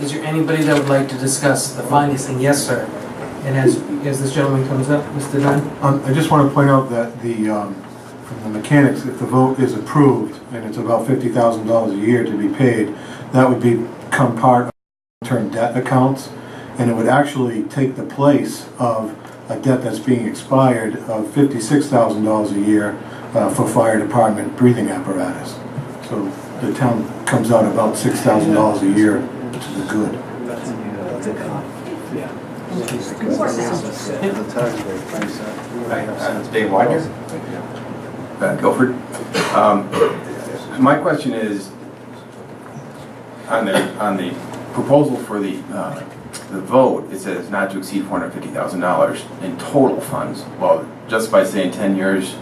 Is there anybody that would like to discuss the financing? Yes, sir. And as this gentleman comes up, Mr. Dunn? I just want to point out that from the mechanics, if the vote is approved and it's about $50,000 a year to be paid, that would become part of long-term debt accounts, and it would actually take the place of a debt that's being expired of $56,000 a year for fire department breathing apparatus. So the town comes out about $6,000 a year to the good. It's Dave Widener, Guilford. My question is on the proposal for the vote. It says not to exceed $450,000 in total funds. Well, just by saying 10 years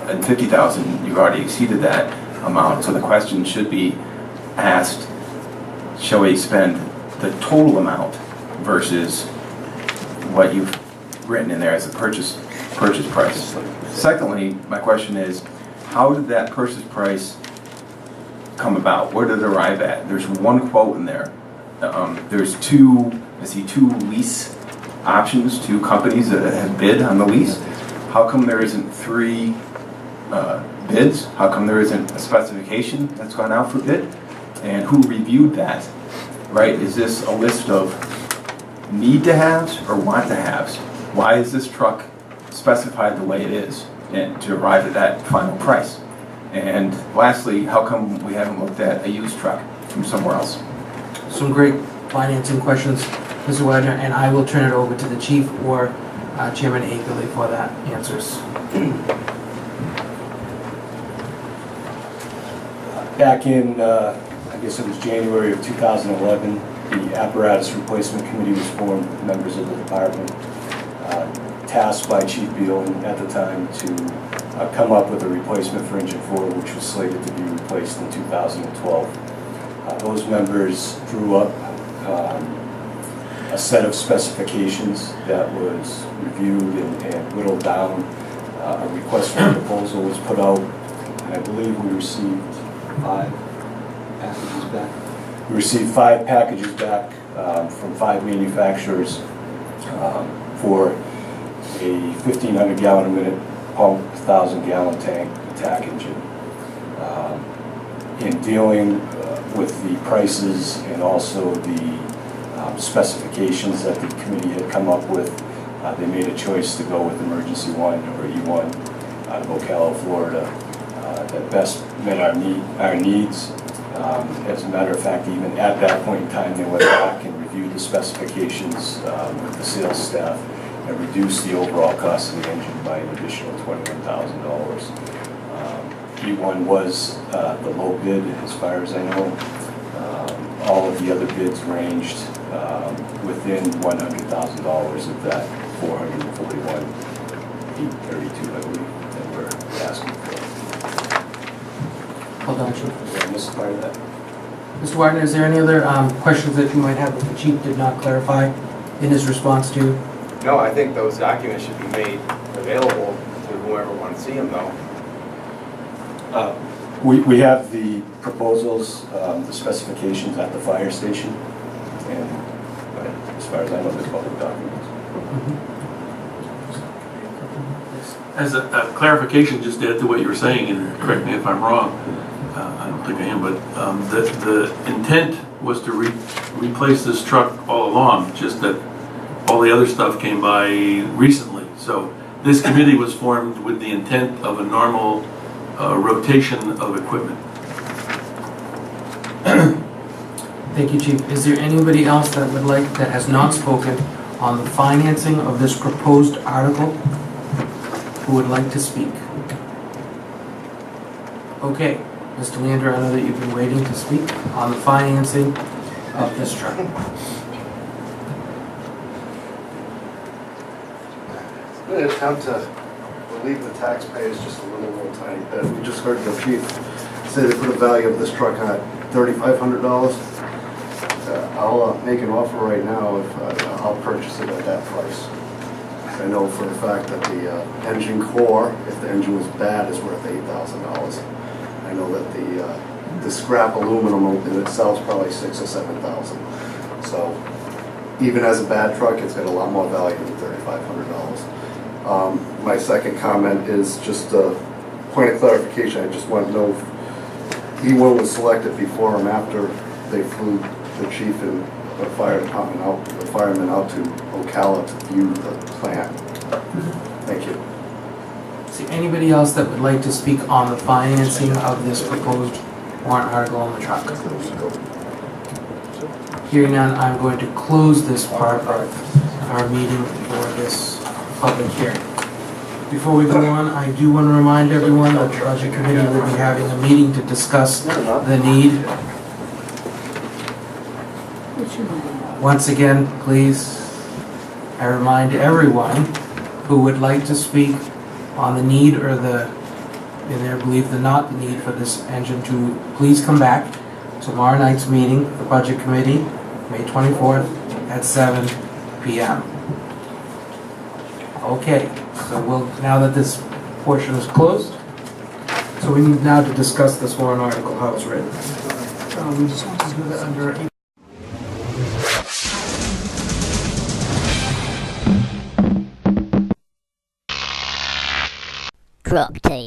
and $50,000, you've already exceeded that amount. So the question should be asked: shall we spend the total amount versus what you've written in there as a purchase price? Secondly, my question is, how did that purchase price come about? Where did it arrive at? There's one quote in there. There's two lease options, two companies that have bid on the lease. How come there isn't three bids? How come there isn't a specification that's gone out for bid? And who reviewed that? Right? Is this a list of need to haves or want to haves? Why is this truck specified the way it is and to arrive at that final price? And lastly, how come we haven't looked at a used truck from somewhere else? Some great financing questions, Mr. Wagner, and I will turn it over to the chief or Chairman Akerley for that answers. Back in, I guess it was January of 2011, the apparatus replacement committee was formed with members of the department, tasked by Chief Beal at the time to come up with a replacement for engine 4, which was slated to be replaced in 2012. Those members drew up a set of specifications that was reviewed and whittled down. A request for a proposal was put out, and I believe we received 5 packages back. We received 5 packages back from 5 manufacturers for a 1,500 gallon a minute pump, 1,000 gallon tank attack engine. In dealing with the prices and also the specifications that the committee had come up with, they made a choice to go with Emergency 1 or E1 out of Ocala, Florida, that best met our needs. As a matter of fact, even at that point in time, they went back and reviewed the specifications with the sales staff and reduced the overall cost of the engine by an additional $21,000. E1 was the low bid, as far as I know. All of the other bids ranged within $100,000 of that 441, 832, I believe, that we're asking for. Hold on, Chief. Did I miss part of that? Mr. Wagner, is there any other questions that you might have that the chief did not clarify in his response to you? No, I think those documents should be made available to whoever wants to see them, though. We have the proposals, the specifications at the fire station, and as far as I know, there's public documents. As a clarification, just to add to what you were saying, and correct me if I'm wrong, I don't think I am, but the intent was to replace this truck all along, just that all the other stuff came by recently. So this committee was formed with the intent of a normal rotation of equipment. Thank you, Chief. Is there anybody else that has not spoken on the financing of this proposed article who would like to speak? Okay, Mr. Leander, I know that you've been waiting to speak on the financing of this truck. It's been an attempt to relieve the taxpayers just a little tiny bit. We just heard the chief say they put a value of this truck on at $3,500. I'll make an offer right now if I'll purchase it at that price. I know for a fact that the engine core, if the engine was bad, is worth $8,000. I know that the scrap aluminum in itself is probably $6,000 or $7,000. So even as a bad truck, it's got a lot more value than $3,500. My second comment is just a point of clarification. I just want to know if E1 was selected before or after they flew the chief and the fire department out, the firemen out to Ocala to view the plant. Thank you. Is there anybody else that would like to speak on the financing of this proposed warrant article on the truck? Hearing none, I'm going to close this part of our meeting for this public hearing. Before we go on, I do want to remind everyone that the Budget Committee will be having a meeting to discuss the need. Once again, please, I remind everyone who would like to speak on the need or the, in their belief, not the need for this engine to please come back tomorrow night's meeting, the Budget Committee, May 24th at 7 p.m. Okay, so now that this portion is closed, so we need now to discuss this warrant article, how it's written. We just want to do that under Drop tape.